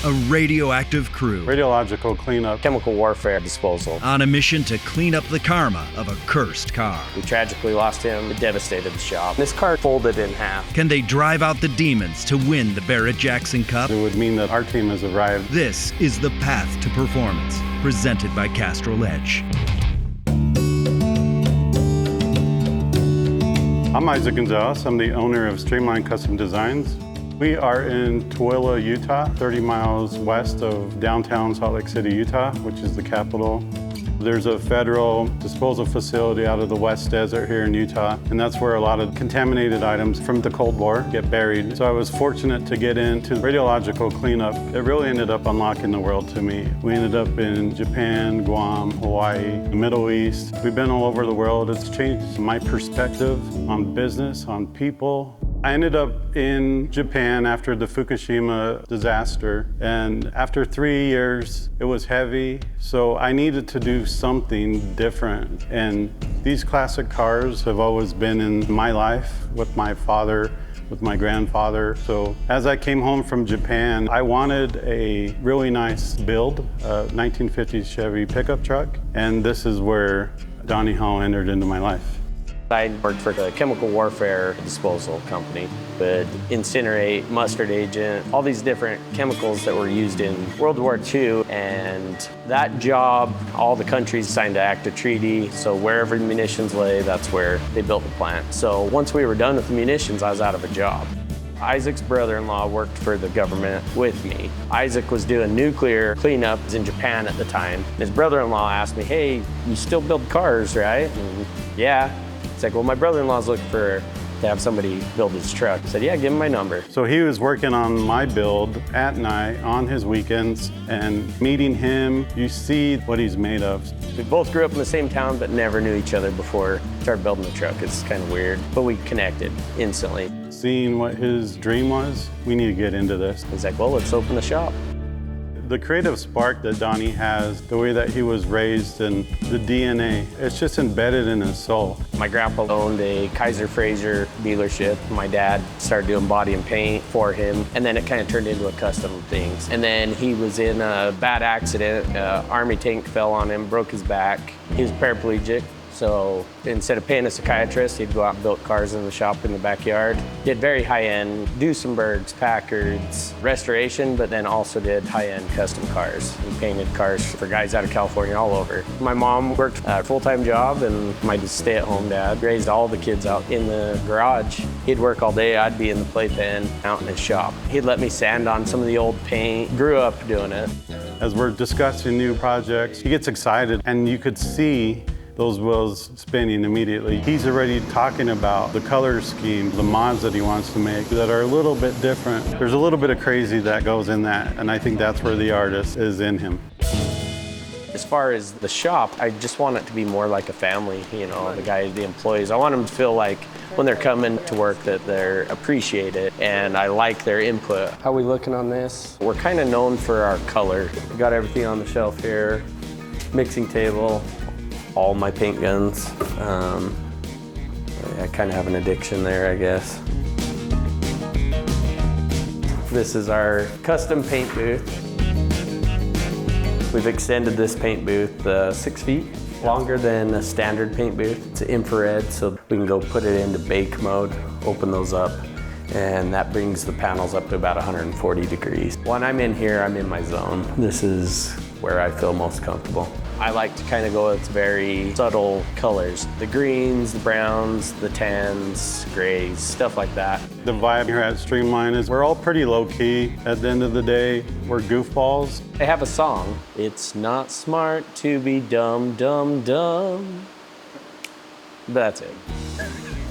a radioactive crew radiological cleanup, chemical warfare disposal. on a mission to clean up the karma of a cursed car. We tragically lost him. It devastated the shop. This car folded in half. Can they drive out the demons to win the Barrett-Jackson Cup? it would mean that our team has arrived. This is the path to performance, presented by Castrol EDGE. I'm Isaac Gonzales. I'm the owner of Streamline Custom Designs. We are in Tooele, Utah, 30 miles west of downtown Salt Lake City, Utah, which is the capital. There's a federal disposal facility out of the West Desert here in Utah, and that's where a lot of contaminated items from the Cold War get buried. So I was fortunate to get into radiological cleanup. It really ended up unlocking the world to me. We ended up in Japan, Guam, Hawaii, the Middle East. We've been all over the world. It's changed my perspective on business, on people. I ended up in Japan after the Fukushima disaster, and after 3 years, it was heavy, so I needed to do something different. And these classic cars have always been in my life with my father, with my grandfather. So as I came home from Japan, I wanted a really nice build, a 1950s Chevy pickup truck, and this is where Donnie Hall entered into my life. I worked for the chemical warfare disposal company, would incinerate, mustard agent, all these different chemicals that were used in World War II. And that job, all the countries signed an ACTA treaty, so wherever munitions lay, that's where they built the plant. So once we were done with the munitions, I was out of a job. Isaac's brother-in-law worked for the government with me. Isaac was doing nuclear cleanups in Japan at the time. His brother-in-law asked me, hey, you still build cars, right? And, yeah. It's like, well, my brother-in-law's looking to have somebody build his truck. I said, yeah, give him my number. So he was working on my build at night on his weekends, and meeting him, you see what he's made of. We both grew up in the same town, but never knew each other before we started building the truck. It's kind of weird, but we connected instantly. Seeing what his dream was, we need to get into this. He's like, well, let's open the shop. The creative spark that Donnie has, the way that he was raised, and the DNA, it's just embedded in his soul. My grandpa owned a Kaiser Fraser dealership. My dad started doing body and paint for him, and then it kind of turned into a custom things. And then he was in a bad accident. Army tank fell on him, broke his back. He was paraplegic. So instead of paying a psychiatrist, he'd go out and build cars in the shop in the backyard. Did very high-end Duesenbergs, Packards, restoration, but then also did high-end custom cars. He painted cars for guys out of California all over. My mom worked a full-time job, and my stay-at-home dad raised all the kids out in the garage. He'd work all day, I'd be in the playpen out in his shop. He'd let me sand on some of the old paint. Grew up doing it. As we're discussing new projects, he gets excited, and you could see those wheels spinning immediately. He's already talking about the color scheme, the mods that he wants to make that are a little bit different. There's a little bit of crazy that goes in that, and I think that's where the artist is in him. As far as the shop, I just want it to be more like a family, you know, the employees. I want them to feel like when they're coming to work that they're appreciated, and I like their input. How are we looking on this? We're kind of known for our color. We got everything on the shelf here, mixing table, all my paint guns. I kind of have an addiction there, I guess. This is our custom paint booth. We've extended this paint booth 6 feet, longer than a standard paint booth. It's infrared, so we can go put it into bake mode, open those up, and that brings the panels up to about 140 degrees. When I'm in here, I'm in my zone. This is where I feel most comfortable. I like to kind of go with very subtle colors. The greens, the browns, the tans, grays, stuff like that. The vibe here at Streamline is we're all pretty low-key. At the end of the day, we're goofballs. They have a song. It's not smart to be dumb, dumb, dumb. But that's it.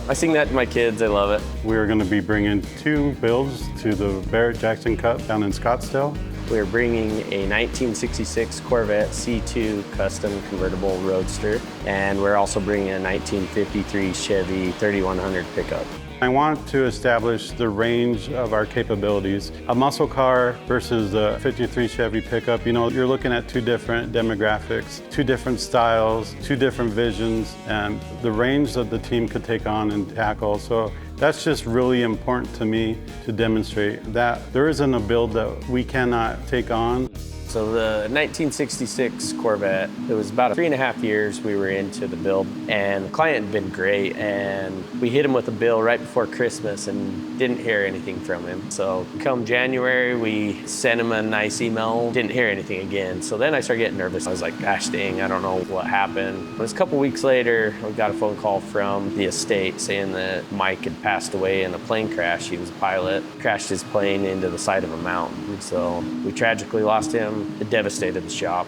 I sing that to my kids, they love it. We're gonna be bringing 2 builds to the Barrett-Jackson Cup down in Scottsdale. We're bringing a 1966 Corvette C2 custom convertible Roadster, and we're also bringing a 1953 Chevy 3100 pickup. I want to establish the range of our capabilities. A muscle car versus a 53 Chevy pickup, you know, you're looking at 2 different demographics, 2 different styles, 2 different visions, and the range that the team could take on and tackle. So That's just really important to me to demonstrate that there isn't a build that we cannot take on. So the 1966 Corvette, it was about 3.5 years we were into the build, and the client had been great, and we hit him with a bill right before Christmas and didn't hear anything from him. So come January, we sent him a nice email, didn't hear anything again. So then I started getting nervous. I was like, gosh dang, I don't know what happened. It was a couple weeks later, we got a phone call from the estate saying that Mike had passed away in a plane crash. He was a pilot, crashed his plane into the side of a mountain. So we tragically lost him. It devastated the shop.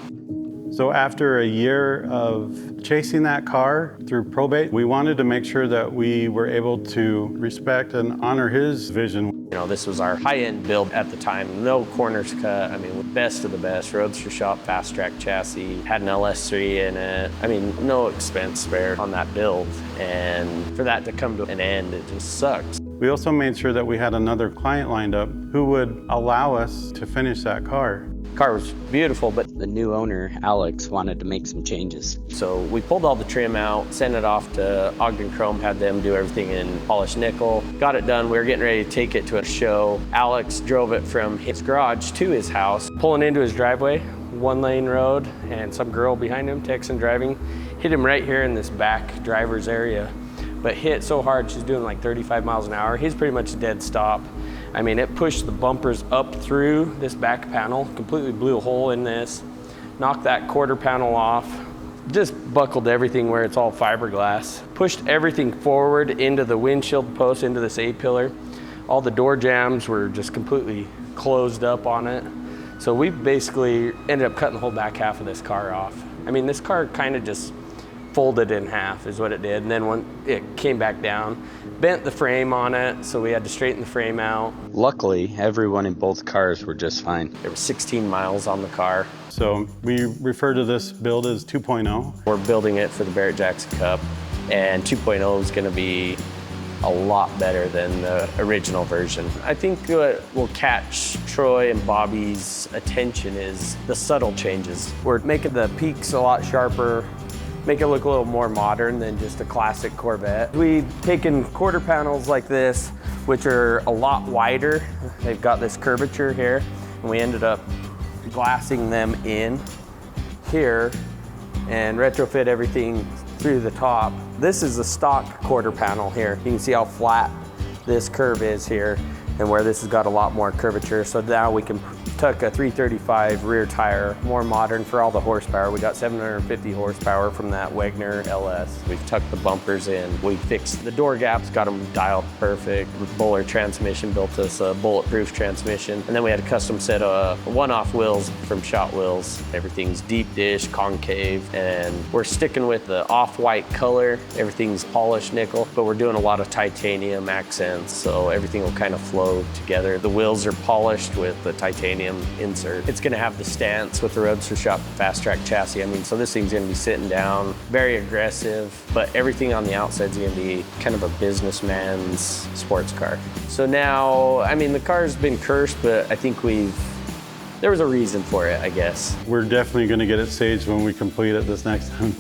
So after a year of chasing that car through probate, we wanted to make sure that we were able to respect and honor his vision. You know, this was our high-end build at the time. No corners cut. I mean, best of the best. Roadster shop, fast track chassis, had an LS3 in it. I mean, no expense spared on that build. And for that to come to an end, it just sucks. We also made sure that we had another client lined up who would allow us to finish that car. Car was beautiful, but the new owner, Alex, wanted to make some changes. So we pulled all the trim out, sent it off to Ogden Chrome, had them do everything in polished nickel. Got it done. We were getting ready to take it to a show. Alex drove it from his garage to his house, pulling into his driveway, 1-lane road, and some girl behind him, texting, driving, hit him right here in this back driver's area. But hit so hard, she's doing like 35 miles an hour. He's pretty much dead stop. I mean, it pushed the bumpers up through this back panel, completely blew a hole in this, knocked that quarter panel off, just buckled everything where it's all fiberglass, pushed everything forward into the windshield post, into this A-pillar. All the door jambs were just completely closed up on it. So we basically ended up cutting the whole back half of this car off. I mean, this car kind of just folded in half is what it did. And then when it came back down, bent the frame on it, so we had to straighten the frame out. Luckily, everyone in both cars were just fine. There was 16 miles on the car. So we refer to this build as 2.0. We're building it for the Barrett-Jackson Cup, and 2.0 is gonna be a lot better than the original version. I think what will catch Troy and Bobby's attention is the subtle changes. We're making the peaks a lot sharper, make it look a little more modern than just a classic Corvette. We've taken quarter panels like this, which are a lot wider. They've got this curvature here, and we ended up glassing them in here and retrofit everything through the top. This is a stock quarter panel here. You can see how flat this curve is here and where this has got a lot more curvature. So now we can tuck a 335 rear tire, more modern for all the horsepower. We got 750 horsepower from that Wagner LS. We've tucked the bumpers in. We fixed the door gaps, got them dialed perfect. Bowler transmission built us a bulletproof transmission. And then we had a custom set of one-off wheels from Shot Wheels. Everything's deep dish, concave, and we're sticking with the off-white color. Everything's polished nickel, but we're doing a lot of titanium accents, so everything will kind of flow together. The wheels are polished with the titanium insert. It's gonna have the stance with the Roadster shop fast track chassis. I mean, so this thing's gonna be sitting down, very aggressive, but everything on the outside is gonna be kind of a businessman's sports car. So now, I mean, the car's been cursed, but I think there was a reason for it, I guess. We're definitely gonna get it staged when we complete it this next time.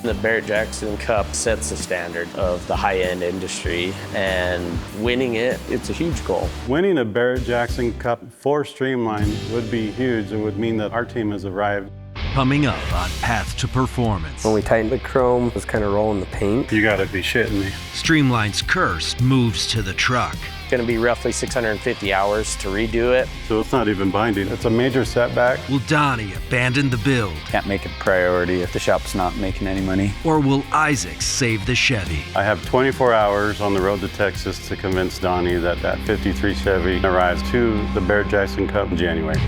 The Barrett-Jackson Cup sets the standard of the high-end industry, and winning it, it's a huge goal. Winning a Barrett-Jackson Cup for Streamline would be huge. It would mean that our team has arrived. Coming up on Path to Performance. When we tightened the chrome, it was kind of rolling the paint. You gotta be shitting me. Streamline's curse moves to the truck. It's gonna be roughly 650 hours to redo it. So it's not even binding. It's a major setback. Will Donnie abandon the build? Can't make it a priority if the shop's not making any money. Or will Isaac save the Chevy? I have 24 hours on the road to Texas to convince Donnie that that 53 Chevy arrives to the Barrett-Jackson Cup in January.